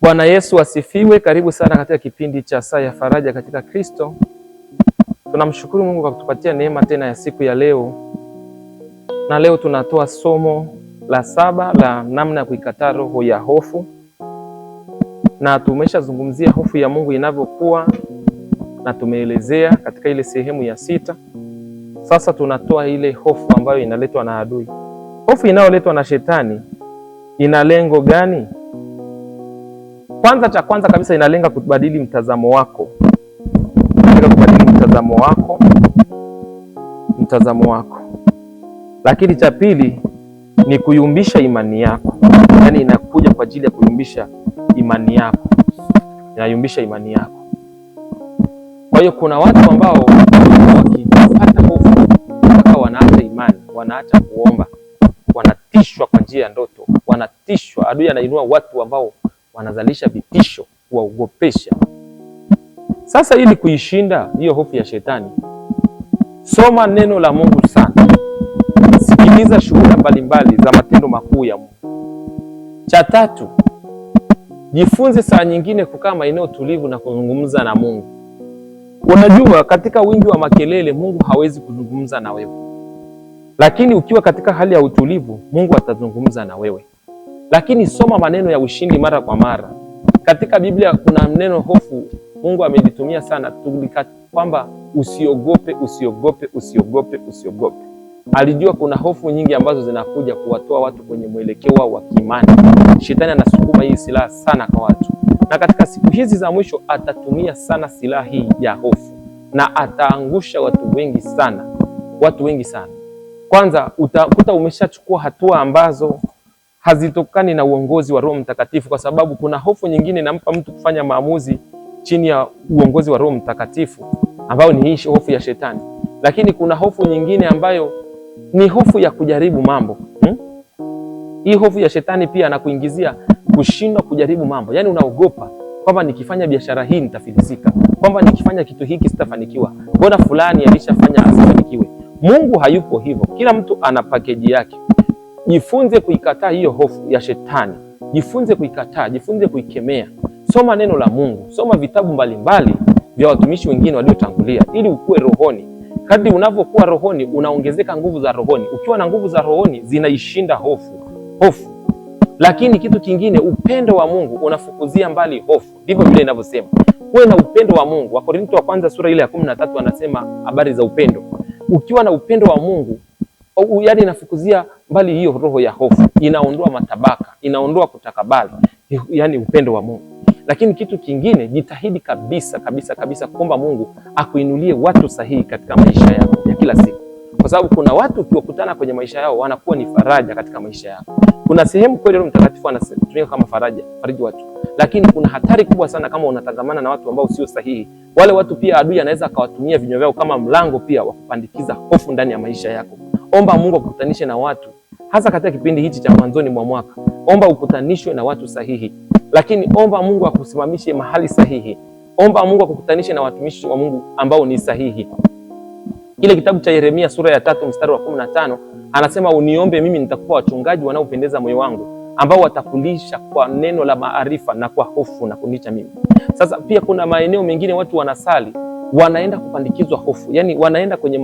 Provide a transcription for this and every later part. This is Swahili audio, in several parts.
Bwana Yesu asifiwe. Karibu sana katika kipindi cha Saa ya Faraja katika Kristo. Tunamshukuru Mungu kwa kutupatia neema tena ya siku ya leo. Na leo tunatoa somo la 7 la namna ya kuikataa roho ya hofu. Na tumeshazungumzia hofu ya Mungu inavyokuwa na tumeelezea katika ile sehemu ya 6. Sasa tunatoa ile hofu ambayo inaletwa na adui. Hofu inayoletwa na shetani ina lengo gani? Cha kwanza kabisa inalenga kubadili mtazamo wako. Mtazamo wako. Lakini cha pili ni kuyumbisha imani yako. Yaani inakuja kwa ajili ya kuyumbisha imani yako. Inayumbisha imani yako. Kwa hiyo kuna watu ambao wakipata hofu mpaka wanaacha imani, wanaacha kuomba, wanatishwa kwa njia ya ndoto, wanatishwa. Adui anainua watu ambao wanazalisha vitisho kuwaogopesha. Sasa ili kuishinda hiyo hofu ya shetani, soma neno la Mungu sana. Sikiliza shuhuda mbalimbali za matendo makuu ya Mungu. Cha tatu, jifunze saa nyingine kukaa maeneo tulivu na kuzungumza na Mungu. Unajua katika wingi wa makelele Mungu hawezi kuzungumza na wewe. Lakini ukiwa katika hali ya utulivu, Mungu atazungumza na wewe. Lakini soma maneno ya ushindi mara kwa mara. Katika Biblia kuna neno hofu Mungu amelitumia sana, kwamba usiogope, usiogope, usiogope, usiogope. Alijua kuna hofu nyingi ambazo zinakuja kuwatoa watu kwenye mwelekeo wao wa kiimani. Shetani anasukuma hii silaha sana kwa watu. Na katika siku hizi za mwisho atatumia sana silaha hii ya hofu. Na ataangusha watu wengi sana. Watu wengi sana. Kwanza utakuta umeshachukua hatua ambazo hazitokani na uongozi wa Roho Mtakatifu, kwa sababu kuna hofu nyingine inampa mtu kufanya maamuzi chini ya uongozi wa Roho Mtakatifu, ambayo ni hii hofu ya shetani. Lakini kuna hofu nyingine ambayo ni hofu ya kujaribu mambo. Hii hofu ya shetani pia anakuingizia kushindwa kujaribu mambo. Yaani unaogopa kwamba nikifanya biashara hii nitafilisika, kwamba nikifanya kitu hiki sitafanikiwa, mbona fulani alishafanya asifanikiwe. Mungu hayupo hivyo. Kila mtu ana pakeji yake. Jifunze kuikataa hiyo hofu ya shetani. Jifunze kuikataa, jifunze kuikemea. Soma neno la Mungu, soma vitabu mbalimbali vya watumishi wengine waliotangulia ili ukue rohoni. Kadri unavyokuwa rohoni, unaongezeka nguvu za rohoni. Ukiwa na nguvu za rohoni, zinaishinda hofu. Lakini kitu kingine, upendo wa Mungu unafukuzia mbali hofu. Ndivyo vile inavyosema. Uwe na upendo wa Mungu. Wakorintho wa kwanza sura ile ya 13 anasema habari za upendo. Ukiwa na upendo wa Mungu, yaani inafukuzia mbali hiyo roho ya hofu, inaondoa matabaka, inaondoa kutakabali, yaani upendo wa Mungu. Lakini kitu kingine, jitahidi kabisa kuomba Mungu akuinulie watu sahihi katika maisha yako ya kila siku. Kwa sababu kuna watu ukiwakutana kwenye maisha yao wanakuwa ni faraja katika maisha yako. Kuna sehemu kweli Roho Mtakatifu anatumika kama fariji watu. Lakini kuna hatari kubwa sana kama unatangamana na watu ambao sio sahihi. Wale watu pia adui anaweza akawatumia vinywa vyao kama mlango pia wa kupandikiza hofu ndani ya maisha yako. Omba Mungu akukutanishe na watu, hasa katika kipindi hichi cha mwanzoni mwa mwaka. Omba ukutanishwe na watu sahihi. Lakini omba Mungu akusimamishe mahali sahihi. Omba Mungu akukutanishe na watumishi wa Mungu ambao ni sahihi. Kile kitabu cha Yeremia sura ya 3 mstari wa 15 anasema, uniombe mimi nitakupa wachungaji wanaopendeza moyo wangu, ambao watakulisha kwa neno la maarifa na kwa hofu na kunicha mimi. Sasa pia kuna maeneo mengine watu wanasali, wanaenda kupandikizwa hofu. Yaani wanaenda kwenye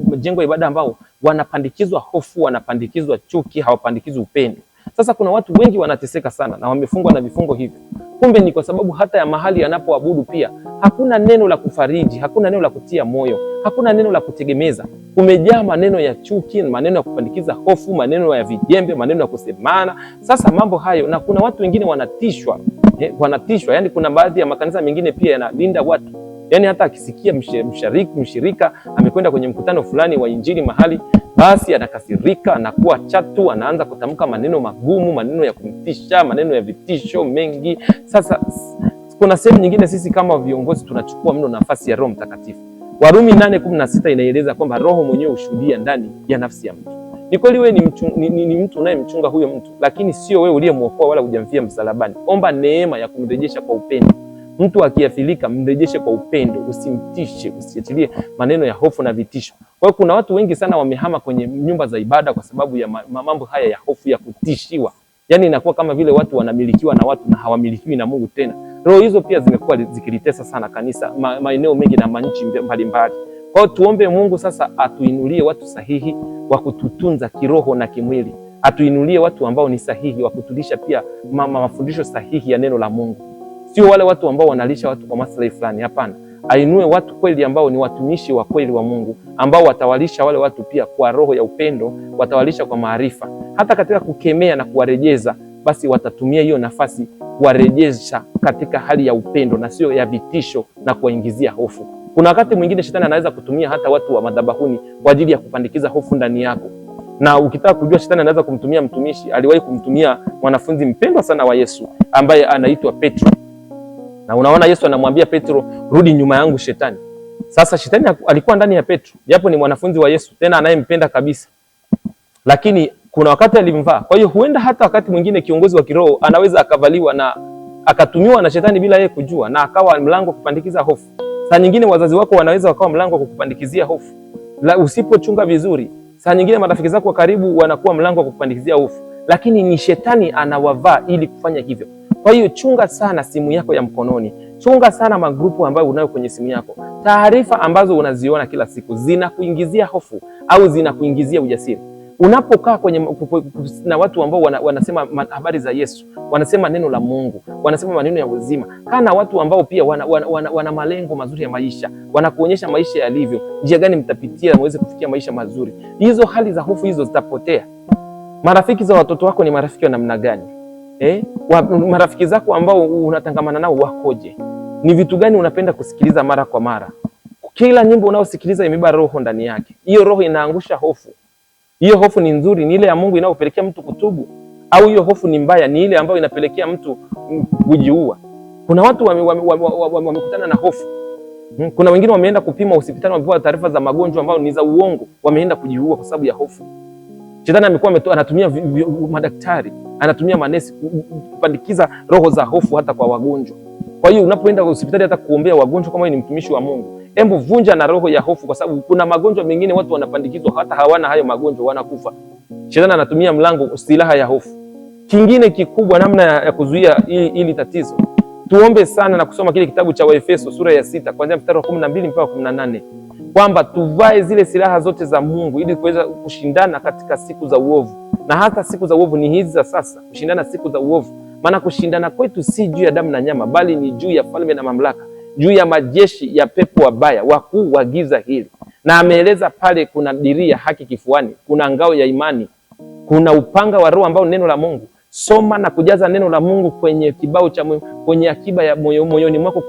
majengo ya ibada ambao wanapandikizwa hofu, wanapandikizwa chuki, hawapandikizwi upendo. Sasa kuna watu wengi wanateseka sana na wamefungwa na vifungo hivyo. Kumbe ni kwa sababu hata ya mahali yanapoabudu pia hakuna neno la kufariji, hakuna neno la kutia moyo, hakuna neno la kutegemeza. Kumejaa maneno ya chuki, maneno ya kupandikiza hofu, maneno ya vijembe, maneno ya kusemana. Sasa mambo hayo, na kuna watu wengine wanatishwa. Yaani kuna baadhi ya makanisa mengine pia yanalinda watu. Yaani hata akisikia mshirika amekwenda kwenye mkutano fulani wa injili mahali, basi anakasirika, anakuwa chatu, anaanza kutamka maneno magumu, maneno ya kumtisha, maneno ya vitisho mengi. Sasa kuna sehemu nyingine sisi kama viongozi tunachukua mno nafasi ya Roho Mtakatifu. Warumi 8:16 inaeleza kwamba Roho mwenyewe hushuhudia ndani ya nafsi ya mtu. Ni kweli wewe ni mtu unayemchunga huyo mtu, lakini sio wewe uliyemuokoa wala hujamfia msalabani. Omba neema ya kumrejesha kwa upendo. Mtu akiafilika, mrejeshe kwa upendo, usimtishe, usiachilie maneno ya hofu na vitisho. Kwa hiyo kuna watu wengi sana wamehama kwenye nyumba za ibada kwa sababu ya mambo haya ya hofu ya kutishiwa. Yaani inakuwa kama vile watu wanamilikiwa na watu na hawamilikiwi na Mungu tena. Roho hizo pia zimekuwa zikilitesa sana kanisa maeneo mengi na manchi mbalimbali. Kwa hiyo tuombe Mungu sasa atuinulie watu sahihi wa kututunza kiroho na kimwili. Atuinulie watu ambao ni sahihi wa kutulisha pia mafundisho sahihi ya neno la Mungu. Sio wale watu ambao wanalisha watu kwa maslahi fulani, hapana. Ainue watu kweli ambao ni watumishi wa kweli wa Mungu, ambao watawalisha wale watu pia kwa roho ya upendo, watawalisha kwa maarifa. Hata katika kukemea na kuwarejeza, basi watatumia hiyo nafasi kuwarejesha katika hali ya upendo na sio ya vitisho na kuwaingizia hofu. Kuna wakati mwingine shetani anaweza kutumia hata watu wa madhabahuni kwa ajili ya kupandikiza hofu ndani yako. Na ukitaka kujua shetani anaweza kumtumia mtumishi, aliwahi kumtumia mwanafunzi mpendwa sana wa Yesu ambaye anaitwa Petro. Na unaona Yesu anamwambia Petro, rudi nyuma yangu shetani. Sasa shetani alikuwa ndani ya Petro, japo ni mwanafunzi wa Yesu, tena anayempenda kabisa. Lakini kuna wakati alimvaa. Kwa hiyo huenda hata wakati mwingine kiongozi wa kiroho anaweza akavaliwa na akatumiwa na shetani bila yeye kujua, na akawa mlango kupandikiza hofu. Saa nyingine wazazi wako wanaweza wakawa mlango kukupandikizia hofu. Usipochunga vizuri, saa nyingine marafiki zako wa karibu wanakuwa mlango kukupandikizia hofu. Lakini ni shetani anawavaa ili kufanya hivyo. Kwa hiyo chunga sana simu yako ya mkononi. Chunga sana magrupu ambayo unayo kwenye simu yako. Taarifa ambazo unaziona kila siku zinakuingizia hofu au zinakuingizia ujasiri. Unapokaa kwenye na watu ambao wanasema habari za Yesu, wanasema neno la Mungu, wanasema maneno ya uzima. Kaa na watu ambao pia wana malengo mazuri ya maisha, wanakuonyesha maisha yalivyo, njia gani mtapitia muweze kufikia maisha mazuri. Hizo hali za hofu hizo zitapotea. Marafiki za watoto wako ni marafiki wa namna gani? Marafiki zako ambao unatangamana nao wakoje? Ni vitu gani unapenda kusikiliza mara kwa mara? Kila nyimbo unayosikiliza imebeba roho ndani yake. Hiyo roho inaangusha hofu. Hiyo hofu ni nzuri, ni ile ya Mungu inayopelekea mtu kutubu, au hiyo hofu ni mbaya, ni ile ambayo inapelekea mtu kujiua? Kuna watu wamekutana na hofu. Kuna wengine wameenda kupima hospitali, wamepewa taarifa za magonjwa ambayo ni za uongo, wameenda kujiua kwa sababu ya hofu. Shetani amekuwa anatumia madaktari, anatumia manesi kupandikiza roho za hofu hata kwa wagonjwa. Kwa hiyo unapoenda hospitali hata kuombea wagonjwa, kama wewe ni mtumishi wa Mungu, hebu vunja na roho ya hofu, kwa sababu kuna magonjwa mengine watu wanapandikizwa hata hawana hayo magonjwa, wanakufa. Shetani anatumia mlango, silaha ya hofu. Kingine kikubwa namna ya kuzuia hili tatizo, tuombe sana na kusoma kile kitabu cha Waefeso sura ya 6 kuanzia mstari wa 12 mpaka 18, kwamba tuvae zile silaha zote za Mungu ili kuweza kushindana katika siku za uovu. Na hata siku za uovu ni hizi za sasa, kushindana siku za uovu. Maana kushindana kwetu si juu ya damu na nyama, bali ni juu ya falme na mamlaka, juu ya majeshi ya pepo wabaya, wakuu wa giza hili. Na ameeleza pale kuna dirii ya haki kifuani, kuna ngao ya imani, kuna upanga wa Roho ambao neno la Mungu. Soma na kujaza neno la Mungu kwenye kibao cha kwenye akiba ya moyoni mwako.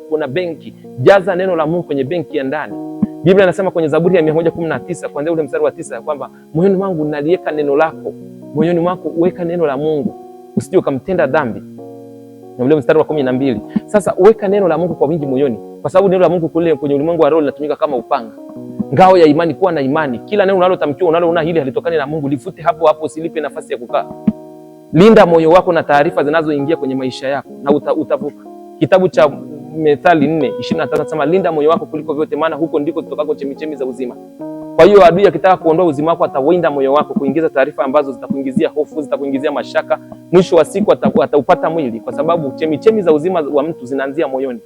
Kuna benki, jaza neno la Mungu kwenye benki ya ndani. Biblia inasema kwenye Zaburi ya 119 kuanzia ule mstari wa 9 kwamba moyoni mwangu naliweka neno lako. Moyoni mwako uweka neno la Mungu, usije ukamtenda dhambi. Na ule mstari wa 12, sasa uweka neno la Mungu kwa wingi moyoni, kwa sababu neno la Mungu kule kwenye ulimwengu wa roho linatumika kama upanga. Ngao ya imani, kuwa na imani. Kila neno unalotamkiwa, unaloona hili halitokani na Mungu, lifute hapo hapo, usilipe nafasi ya kukaa. Linda moyo wako na taarifa zinazoingia kwenye maisha yako na utavuka. Kitabu cha Methali 4:25 nasema linda moyo wako kuliko vyote, maana huko ndiko zitokako chemichemi za uzima. Kwa hiyo adui akitaka kuondoa uzima wako atawinda moyo wako, kuingiza taarifa ambazo zitakuingizia hofu, zitakuingizia mashaka. Mwisho wa siku ataupata mwili, kwa sababu chemichemi za uzima wa mtu zinaanzia moyoni.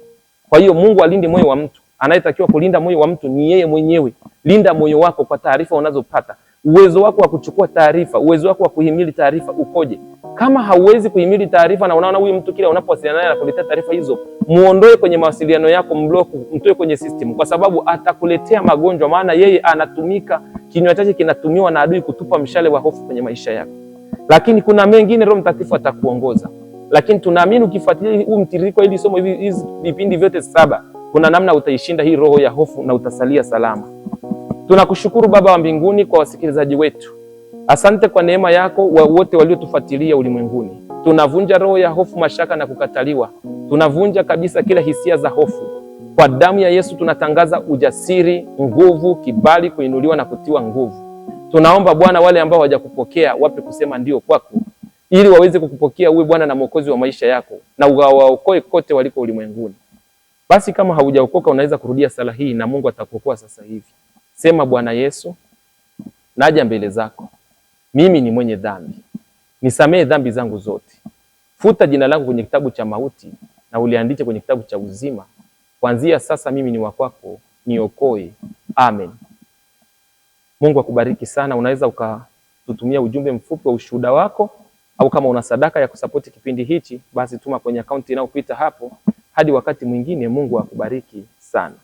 Kwa hiyo Mungu alinde moyo wa mtu. Anayetakiwa kulinda moyo wa mtu ni yeye mwenyewe. Linda moyo wako kwa taarifa unazopata. Uwezo wako wa kuchukua taarifa, uwezo wako wa kuhimili taarifa ukoje? Kama hauwezi kuhimili taarifa na unaona huyu mtu kila unapowasiliana naye anakuletea taarifa hizo, muondoe kwenye mawasiliano yako, mblock, mtoe kwenye system, kwa sababu atakuletea magonjwa. Maana yeye anatumika, kinywa chake kinatumiwa na adui kutupa mshale wa hofu kwenye maisha yako. Lakini kuna mengine Roho Mtakatifu atakuongoza. Lakini tunaamini ukifuatilia huu mtiririko ili somo hizi vipindi vyote 7, kuna namna utaishinda hii roho ya hofu na utasalia salama. Tunakushukuru Baba wa mbinguni kwa wasikilizaji wetu. Asante kwa neema yako wote waliotufuatilia ulimwenguni. Tunavunja roho ya hofu, mashaka na kukataliwa. Tunavunja kabisa kila hisia za hofu. Kwa damu ya Yesu tunatangaza ujasiri, nguvu, kibali, kuinuliwa na kutiwa nguvu. Tunaomba Bwana wale ambao hawajakupokea wape kusema ndio kwako, ili waweze kukupokea uwe Bwana na Mwokozi wa maisha yako, na uwaokoe kote waliko ulimwenguni. Basi kama haujaokoka unaweza kurudia sala hii na Mungu atakuokoa sasa hivi. Sema: Bwana Yesu, naja mbele zako. Mimi ni mwenye dhambi. nisamehe dhambi zangu zote, futa jina langu kwenye kitabu cha mauti na uliandike kwenye kitabu cha uzima. Kuanzia sasa mimi ni wa kwako, niokoe. Amen. Mungu akubariki sana. Unaweza ukatutumia ujumbe mfupi wa ushuhuda wako, au kama una sadaka ya kusapoti kipindi hichi, basi tuma kwenye akaunti inayopita hapo. Hadi wakati mwingine, Mungu akubariki sana.